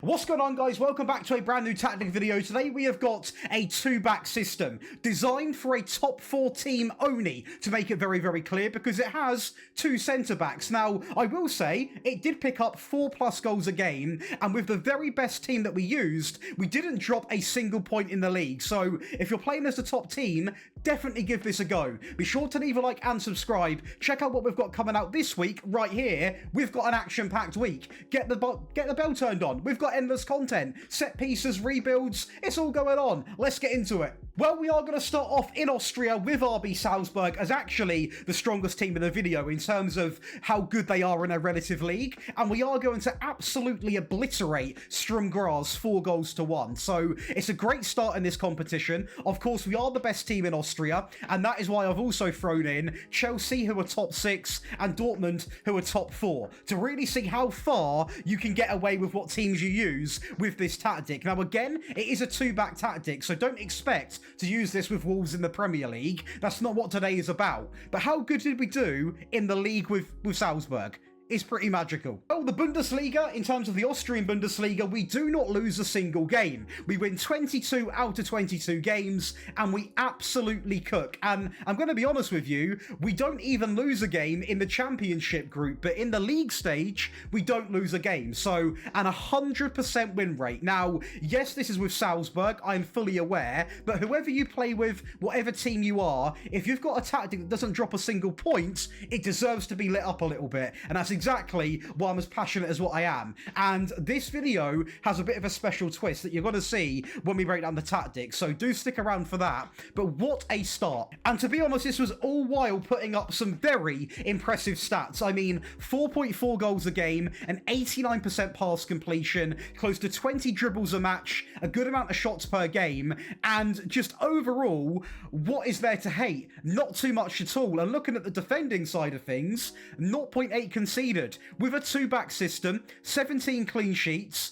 What's going on, guys? Welcome back to a brand new tactic video. Today we have got a two-back system designed for a top 4 team only, to make it very, very clear, because it has two centre-backs. Now, I will say, it did pick up 4+ goals a game, and with the very best team that we used, we didn't drop a single point in the league. So, if you're playing as the top team, definitely give this a go. Be sure to leave a like and subscribe. Check out what we've got coming out this week, right here. We've got an action-packed week. Get the bell turned on. We've got endless content, set pieces, rebuilds, it's all going on. Let's get into it. Well, we are going to start off in Austria with RB Salzburg as actually the strongest team in the video in terms of how good they are in a relative league, and we are going to absolutely obliterate Sturm Graz 4-1. So it's a great start in this competition. Of course, we are the best team in Austria, and that is why I've also thrown in Chelsea, who are top 6, and Dortmund, who are top 4, to really see how far you can get away with what teams you use with this tactic. Now, again, it is a two-back tactic, so don't expect to use this with Wolves in the Premier League. That's not what today is about. But how good did we do in the league with Salzburg? Is pretty magical. Well, the Bundesliga, in terms of the Austrian Bundesliga, we do not lose a single game. We win 22 out of 22 games, and we absolutely cook. And I'm going to be honest with you, we don't even lose a game in the championship group, but in the league stage, we don't lose a game. So, an 100% win rate. Now, yes, this is with Salzburg, I'm fully aware, but whoever you play with, whatever team you are, if you've got a tactic that doesn't drop a single point, it deserves to be lit up a little bit. And that's exactly why I'm as passionate as what I am. And this video has a bit of a special twist that you're going to see when we break down the tactics, so do stick around for that. But what a start. And to be honest, this was all while putting up some very impressive stats. I mean, 4.4 goals a game, an 89% pass completion, close to 20 dribbles a match, a good amount of shots per game, and just overall, what is there to hate? Not too much at all. And looking at the defending side of things, 0.8 conceded. With a two-back system, 17 clean sheets.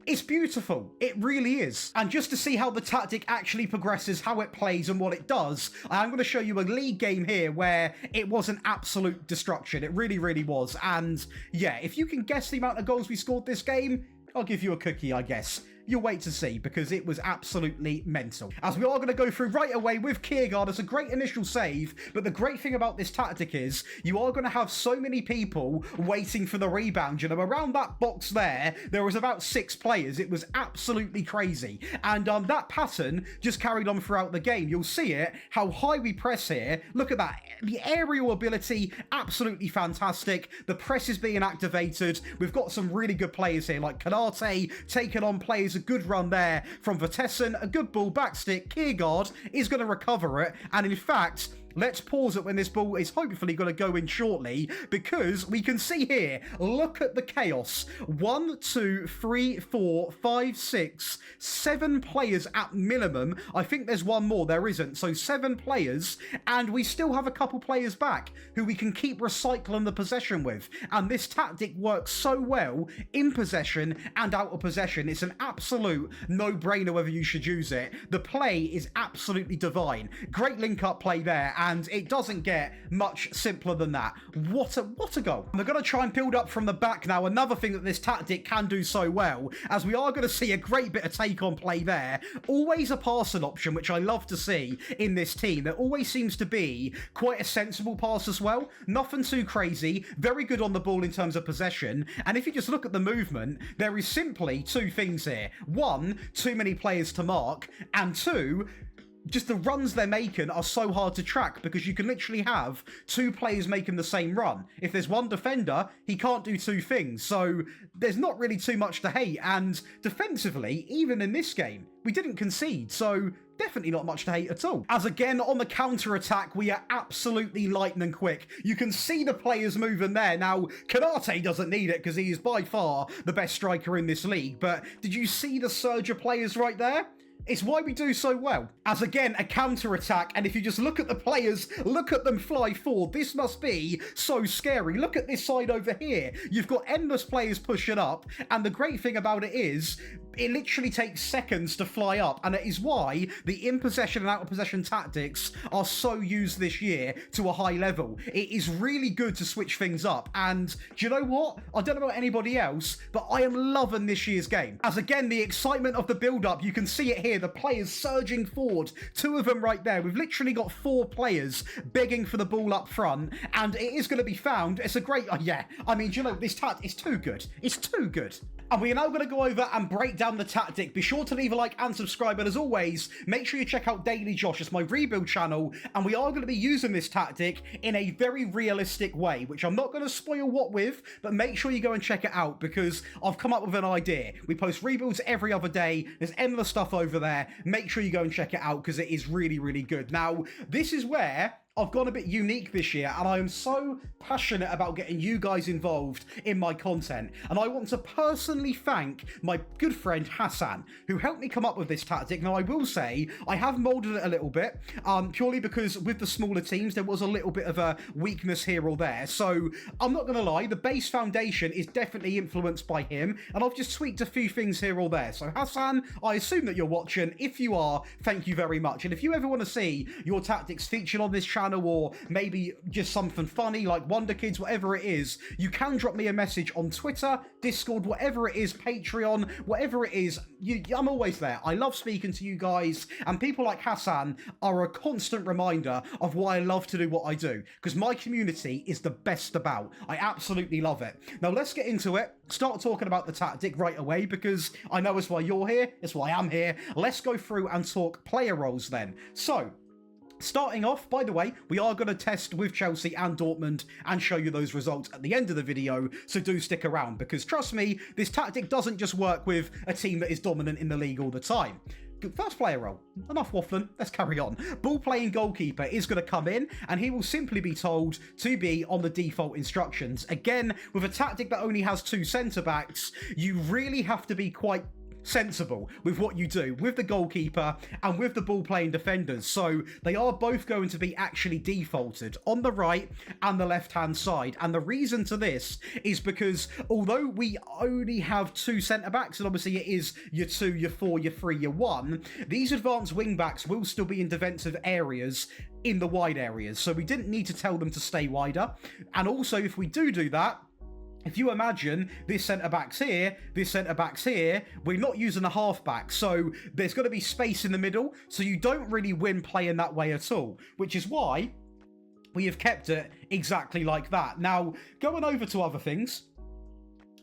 It's beautiful. It really is. And just to see how the tactic actually progresses, how it plays and what it does, I'm going to show you a league game here where it was an absolute destruction. It really, really was. And yeah, if you can guess the amount of goals we scored this game, I'll give you a cookie, I guess. You'll wait to see, because it was absolutely mental. As we are going to go through right away with Kiergaard, it's a great initial save, but the great thing about this tactic is you are going to have so many people waiting for the rebound. You know, around that box there was about 6 players. It was absolutely crazy. And that pattern just carried on throughout the game. You'll see it, how high we press here. Look at that. The aerial ability, absolutely fantastic. The press is being activated. We've got some really good players here, like Kanate taking on players. A good run there from Vertessen, a good ball back stick. Kiergaard is going to recover it, and in fact, let's pause it when this ball is hopefully going to go in shortly, because we can see here, look at the chaos. 1, 2, 3, 4, 5, 6, 7 players at minimum. I think there's one more, there isn't. So 7 players, and we still have a couple players back who we can keep recycling the possession with. And this tactic works so well in possession and out of possession. It's an absolute no-brainer whether you should use it. The play is absolutely divine. Great link-up play there, and it doesn't get much simpler than that. What a goal. We're going to try and build up from the back now. Another thing that this tactic can do so well, as we are going to see a great bit of take-on play there. Always a passing option, which I love to see in this team. There always seems to be quite a sensible pass as well. Nothing too crazy. Very good on the ball in terms of possession. And if you just look at the movement, there is simply 2 things here. 1, too many players to mark, and 2, just the runs they're making are so hard to track, because you can literally have 2 players making the same run. If there's one defender, he can't do 2 things. So there's not really too much to hate. And defensively, even in this game, we didn't concede. So definitely not much to hate at all. As again, on the counter-attack, we are absolutely lightning quick. You can see the players moving there. Now, Kanate doesn't need it because he is by far the best striker in this league. But did you see the surge of players right there? It's why we do so well. As again, a counter-attack, and if you just look at the players, look at them fly forward. This must be so scary. Look at this side over here. You've got endless players pushing up, and the great thing about it is, it literally takes seconds to fly up, and it is why the in-possession and out-of-possession tactics are so used this year to a high level. It is really good to switch things up, and do you know what? I don't know about anybody else, but I am loving this year's game. As again, the excitement of the build-up, you can see it here, the players surging forward, 2 of them right there. We've literally got 4 players begging for the ball up front, and it is going to be found. It's a great, yeah, I mean, do you know, this tactic is too good. It's too good. And we are now going to go over and break down the tactic. Be sure to leave a like and subscribe. And as always, make sure you check out Daily Josh. It's my rebuild channel. And we are going to be using this tactic in a very realistic way, which I'm not going to spoil what with, but make sure you go and check it out because I've come up with an idea. We post rebuilds every other day. There's endless stuff over there. Make sure you go and check it out because it is really, really good. Now, this is where I've gone a bit unique this year, and I am so passionate about getting you guys involved in my content. And I want to personally thank my good friend Hassan, who helped me come up with this tactic. Now, I will say, I have molded it a little bit, purely because with the smaller teams, there was a little bit of a weakness here or there. So, I'm not going to lie, the base foundation is definitely influenced by him, and I've just tweaked a few things here or there. So, Hassan, I assume that you're watching. If you are, thank you very much. And if you ever want to see your tactics featured on this channel, or maybe just something funny like Wonder Kids, whatever it is, you can drop me a message on Twitter, Discord, whatever it is, Patreon, whatever it is. I'm always there. I love speaking to you guys, and people like Hassan are a constant reminder of why I love to do what I do, because my community is the best about. I absolutely love it. Now let's get into it. Start talking about the tactic right away, because I know it's why you're here, it's why I'm here. Let's go through and talk player roles then. So, starting off, by the way, we are going to test with Chelsea and Dortmund and show you those results at the end of the video, so do stick around, because trust me, this tactic doesn't just work with a team that is dominant in the league all the time. First player role. Enough waffling, let's carry on. Ball playing goalkeeper is going to come in, and he will simply be told to be on the default instructions. Again, with a tactic that only has 2 centre-backs, you really have to be quite sensible with what you do with the goalkeeper and with the ball playing defenders. So they are both going to be actually defaulted on the right and the left hand side. And the reason to this is because although we only have 2 centre backs, and obviously it is your 2, your 4, your 3, your 1, these advanced wing backs will still be in defensive areas in the wide areas. So we didn't need to tell them to stay wider. And also, if we do that, if you imagine this centre-back's here, this centre-back's here, we're not using a half-back, so there's got to be space in the middle, so you don't really win playing that way at all, which is why we have kept it exactly like that. Now, going over to other things,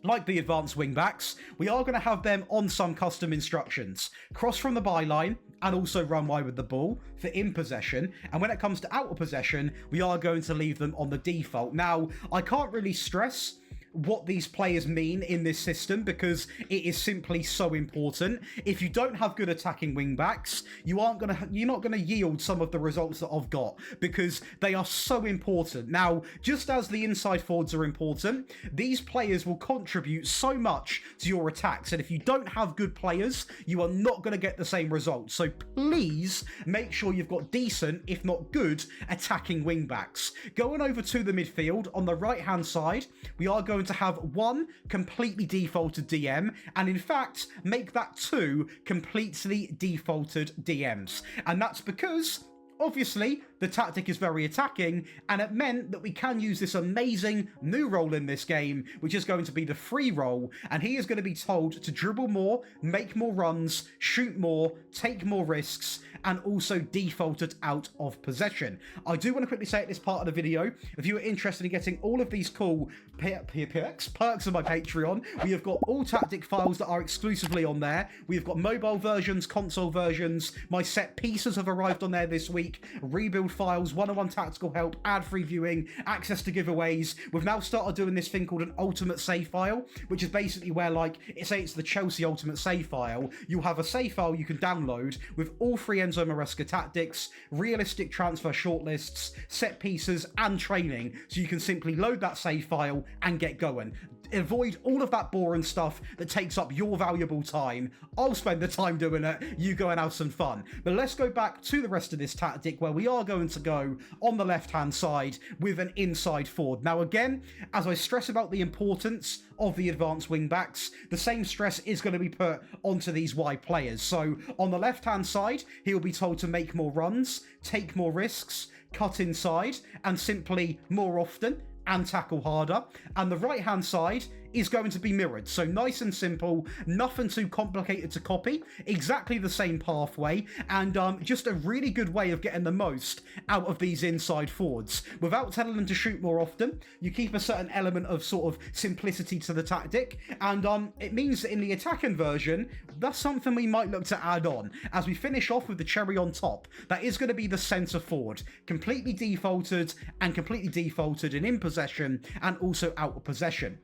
like the advanced wing-backs, we are going to have them on some custom instructions. Cross from the byline, and also run wide with the ball for in possession. And when it comes to out of possession, we are going to leave them on the default. Now, I can't really stress what these players mean in this system because it is simply so important. If you don't have good attacking wing backs, you're not gonna yield some of the results that I've got because they are so important. Now, just as the inside forwards are important, these players will contribute so much to your attacks, and if you don't have good players, you are not gonna get the same results. So please make sure you've got decent, if not good, attacking wing backs. Going over to the midfield, on the right hand side, we are going to have 1 completely defaulted DM, and in fact make that 2 completely defaulted DMs. And that's because obviously the tactic is very attacking, and it meant that we can use this amazing new role in this game, which is going to be the free role, and he is going to be told to dribble more, make more runs, shoot more, take more risks, and also defaulted out of possession. I do want to quickly say at this part of the video, if you are interested in getting all of these cool perks of my Patreon, we have got all tactic files that are exclusively on there. We've got mobile versions, console versions, my set pieces have arrived on there this week, rebuild files, one-on-one tactical help, ad-free viewing, access to giveaways. We've now started doing this thing called an ultimate save file, which is basically where, like, say it's the Chelsea ultimate save file, you have a save file you can download with all 3 Enzo Maresca tactics, realistic transfer shortlists, set pieces, and training, so you can simply load that save file and get going. Avoid all of that boring stuff that takes up your valuable time. I'll spend the time doing it, you go and have some fun. But let's go back to the rest of this tactic where we are going going to go on the left-hand side with an inside forward. Now, again, as I stress about the importance of the advanced wing-backs, the same stress is going to be put onto these wide players. So on the left-hand side, he'll be told to make more runs, take more risks, cut inside, and simply more often and tackle harder. And the right-hand side is going to be mirrored. So nice and simple, nothing too complicated to copy, exactly the same pathway, and just a really good way of getting the most out of these inside forwards. Without telling them to shoot more often, you keep a certain element of sort of simplicity to the tactic, and it means that in the attacking version, that's something we might look to add on. As we finish off with the cherry on top, that is going to be the centre forward, completely defaulted and in possession, and also out of possession.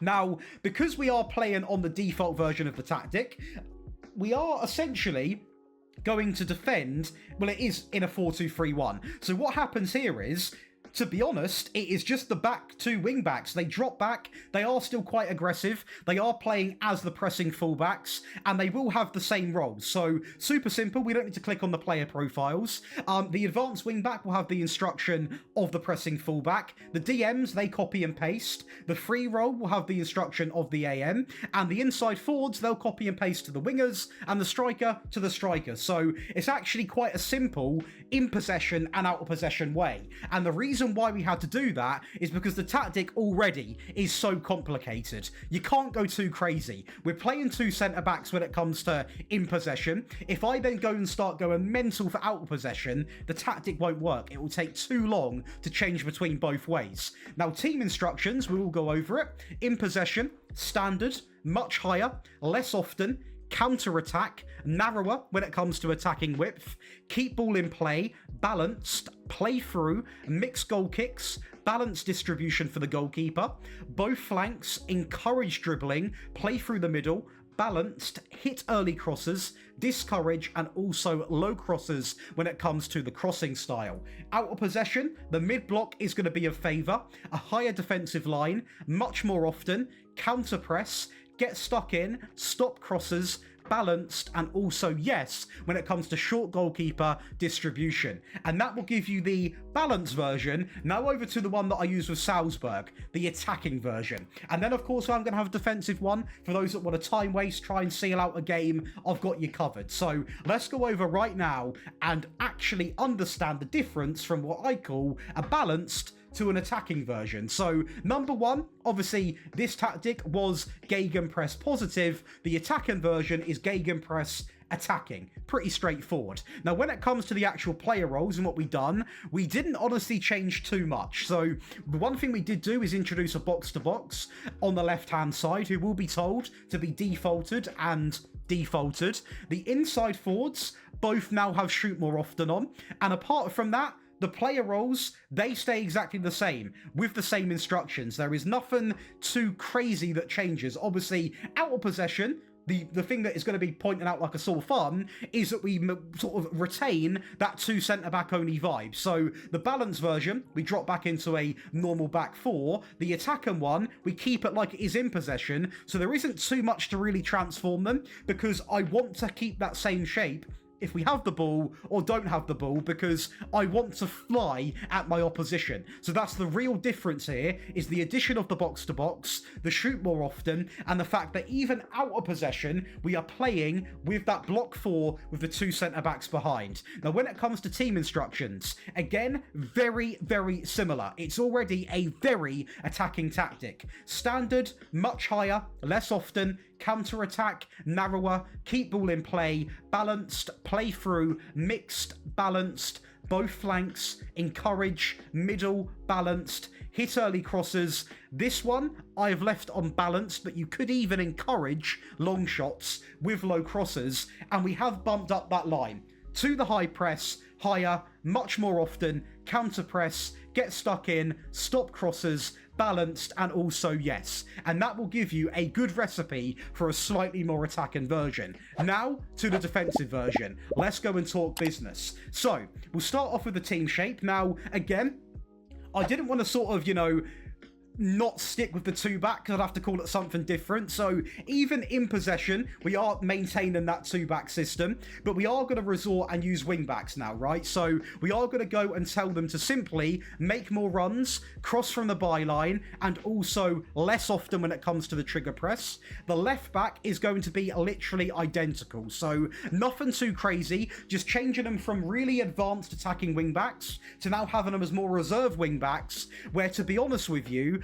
Now, because we are playing on the default version of the tactic, we are essentially going to defend, well, it is in a 4-2-3-1. So what happens here is, to be honest, it is just the back two wing backs. They drop back, they are still quite aggressive, they are playing as the pressing fullbacks, and they will have the same roles. So super simple, we don't need to click on the player profiles. The advanced wing back will have the instruction of the pressing fullback. The DMs, they copy and paste. The free role will have the instruction of the AM, and the inside forwards, they'll copy and paste to the wingers, and the striker to the striker. So it's actually quite a simple in possession and out of possession way. And the reason why we had to do that is because the tactic already is so complicated. You can't go too crazy. We're playing two centre-backs when it comes to in possession. If I then go and start going mental for out of possession, the tactic won't work. It will take too long to change between both ways. Now, team instructions, we will go over it. In possession, standard, much higher, less often, counter-attack, narrower when it comes to attacking width, keep ball in play, balanced, play through, mixed goal kicks, balanced distribution for the goalkeeper, both flanks, encourage dribbling, play through the middle, balanced, hit early crosses, discourage, and also low crosses when it comes to the crossing style. Out of possession, the mid block is going to be of favour, a higher defensive line, much more often, counter press, get stuck in, stop crosses, balanced, and also yes when it comes to short goalkeeper distribution. And that will give you the balanced version. Now over to the one that I use with Salzburg, the attacking version. And then of course I'm going to have a defensive one for those that want to time waste, try and seal out a game. I've got you covered. So let's go over right now and actually understand the difference from what I call a balanced to an attacking version. So number one, obviously this tactic was gegenpress positive. The attacking version is gegenpress attacking. Pretty straightforward. Now when it comes to the actual player roles and what we done, we didn't honestly change too much. So the one thing we did do is introduce a box to box on the left hand side who will be told to be defaulted and defaulted. The inside forwards both now have shoot more often on, and apart from that, the player roles, they stay exactly the same, with the same instructions. There is nothing too crazy that changes. Obviously, out of possession, the thing that is going to be pointing out like a sore thumb is that we sort of retain that two centre-back only vibe. So the balanced version, we drop back into a normal back four. The attacking one, we keep it like it is in possession. So there isn't too much to really transform them, because I want to keep that same shape if we have the ball or don't have the ball, because I want to fly at my opposition. So that's the real difference here, is the addition of the box to box, the shoot more often, and the fact that even out of possession, we are playing with that block four with the two centre-backs behind. Now, when it comes to team instructions, again, very, very similar. It's already a very attacking tactic. Standard, much higher, less often, counter-attack, narrower, keep ball in play, balanced, play through, mixed, balanced, both flanks, encourage, middle, balanced, hit early crosses. This one I've left on balanced, but you could even encourage long shots with low crosses, and we have bumped up that line to the high press, higher, much more often, counter press, get stuck in, stop crosses, balanced, and also yes. And that will give you a good recipe for a slightly more attacking version. Now to the defensive version. Let's go and talk business. So we'll start off with the team shape. Now again, I didn't want to sort of, not stick with the 2-back, because I'd have to call it something different. So even in possession, we are maintaining that 2-back system, but we are going to resort and use wing-backs now, right? So we are going to go and tell them to simply make more runs, cross from the byline, and also less often when it comes to the trigger press. The left-back is going to be literally identical, so nothing too crazy, just changing them from really advanced attacking wing-backs to now having them as more reserve wing-backs, where, to be honest with you,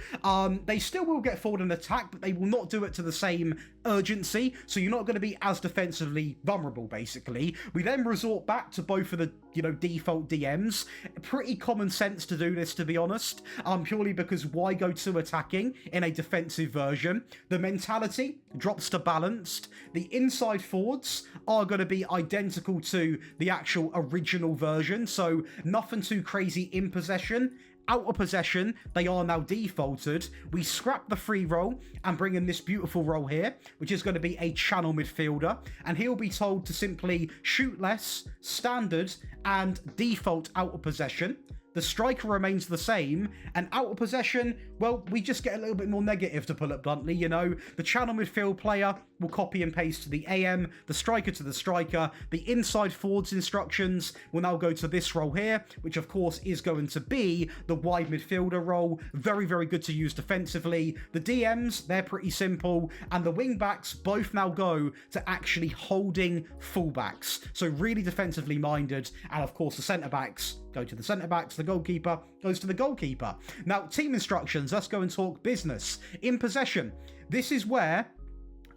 they still will get forward and attack, but they will not do it to the same urgency, so you're not going to be as defensively vulnerable, basically. We then resort back to both of the, default DMs. Pretty common sense to do this, to be honest, purely because why go to attacking in a defensive version? The mentality drops to balanced. The inside forwards are going to be identical to the actual original version, so nothing too crazy in possession. Out of possession, they are now defaulted. We scrap the free role and bring in this beautiful role here, which is going to be a channel midfielder, and he'll be told to simply shoot less, standard, and default out of possession. The striker remains the same, and out of possession, well, we just get a little bit more negative, to put it bluntly, The channel midfield player will copy and paste to the AM, the striker to the striker. The inside forwards instructions will now go to this role here, which of course is going to be the wide midfielder role. Very, very good to use defensively. The DMs, they're pretty simple, and the wing backs both now go to actually holding fullbacks. So really defensively minded, and of course the centre backs go to the centre backs, the goalkeeper goes to the goalkeeper. Now, team instructions, let's go and talk business. In possession, this is where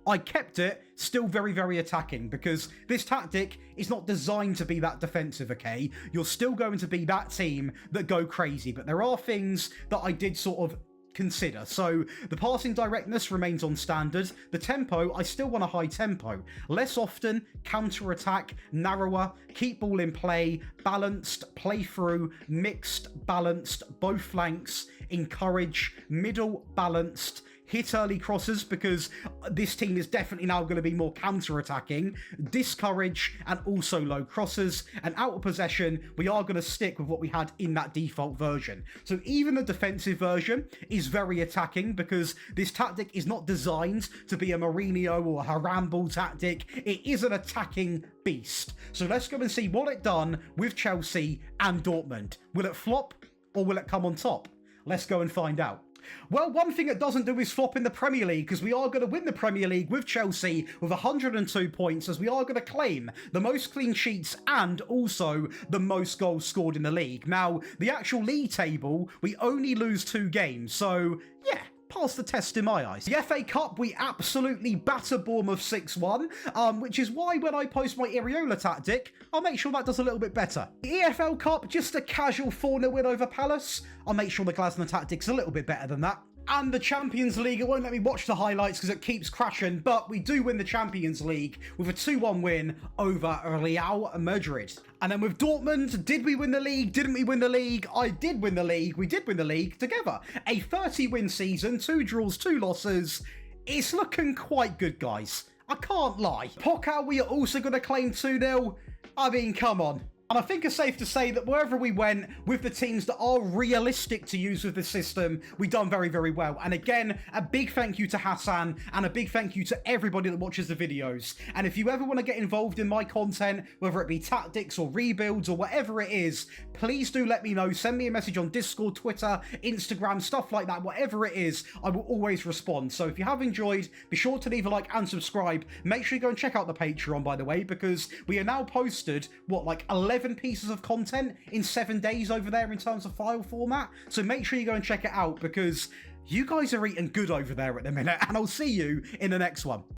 I kept it still very, very attacking, because this tactic is not designed to be that defensive, okay? You're still going to be that team that go crazy, but there are things that I did sort of consider. So the passing directness remains on standard. The tempo, I still want a high tempo. Less often, counter attack, narrower, keep ball in play, balanced, play through, mixed, balanced, both flanks, encourage, middle, balanced, hit early crosses, because this team is definitely now going to be more counter-attacking, discourage, and also low crosses. And out of possession, we are going to stick with what we had in that default version. So even the defensive version is very attacking, because this tactic is not designed to be a Mourinho or a Harambal tactic. It is an attacking beast. So let's go and see what it done with Chelsea and Dortmund. Will it flop, or will it come on top? Let's go and find out. Well, one thing it doesn't do is flop in the Premier League, because we are going to win the Premier League with Chelsea with 102 points, as we are going to claim the most clean sheets and also the most goals scored in the league. Now, the actual league table, we only lose 2 games, so yeah, passed the test in my eyes. The FA Cup, we absolutely batter Bournemouth 6-1, which is why when I post my Iriola tactic, I'll make sure that does a little bit better. The EFL Cup, just a casual 4-0 win over Palace. I'll make sure the Glasner tactic's a little bit better than that. And the Champions League, it won't let me watch the highlights because it keeps crashing, but we do win the Champions League with a 2-1 win over Real Madrid. And then with Dortmund, did we win the league? Didn't we win the league? I did win the league. We did win the league together. A 30-win season, 2 draws, 2 losses. It's looking quite good, guys. I can't lie. Pokal, we are also going to claim 2-0. I mean, come on. And I think it's safe to say that wherever we went with the teams that are realistic to use with the system, we've done very, very well. And again, a big thank you to Hassan and a big thank you to everybody that watches the videos. And if you ever want to get involved in my content, whether it be tactics or rebuilds or whatever it is, please do let me know. Send me a message on Discord, Twitter, Instagram, stuff like that. Whatever it is, I will always respond. So if you have enjoyed, be sure to leave a like and subscribe. Make sure you go and check out the Patreon, by the way, because we are now posted, like 11 pieces of content in 7 days over there in terms of file format. So make sure you go and check it out, because you guys are eating good over there at the minute, and I'll see you in the next one.